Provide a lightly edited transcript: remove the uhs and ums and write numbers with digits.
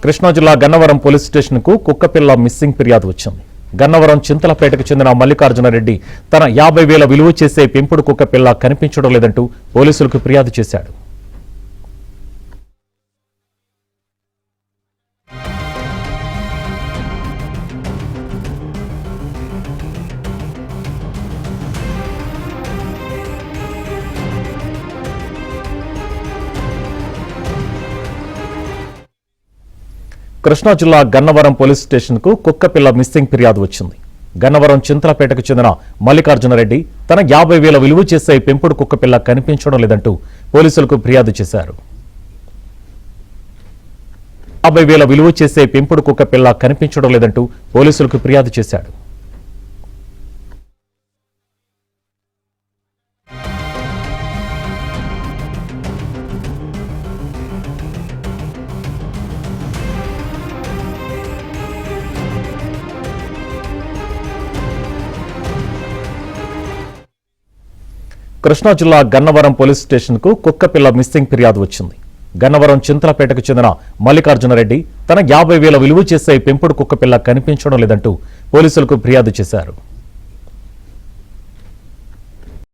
కృష్ణా జిల్లా Gannavaram police station కు కుక్కపిల్ల missing ఫిర్యాదు వచ్చింది. గన్నవరం చింతలపేటకు చెందిన మల్లికార్జున రెడ్డి తన 50,000 విలువ చేసే పెంపుడు కుక్కపిల్ల కనిపించడం లేదంటూ పోలీసులకు ఫిర్యాదు చేశాడు. కృష్ణా జిల్లా గన్నవరం పోలీస్ స్టేషన్ కు కుక్కపిల్ల మిస్సింగ్ ఫిర్యాదు వచ్చింది. గన్నవరం చింతలపేటకు చెందిన మల్లికార్జున రెడ్డి తన 50,000 విలువ చేసే పెంపుడు కుక్కపిల్ల కనిపించడం లేదంటూ పోలీసులకు ఫిర్యాదు చేశారు. 50,000 విలువ చేసే పెంపుడు కుక్కపిల్ల కనిపించడం లేదంటూ పోలీసులకు ఫిర్యాదు చేశాడు. కృష్ణా జిల్లా గన్నవరం పోలీస్ స్టేషన్ కు కుక్కపిల్ల మిస్సింగ్ ఫిర్యాదు వచ్చింది. గన్నవరం చింతలపేటకు చెందిన మల్లికార్జున రెడ్డి తన 50,000 విలువ చేసే పెంపుడు కుక్కపిల్ల కనిపించడం లేదంటూ పోలీసులకు ఫిర్యాదు చేశారు.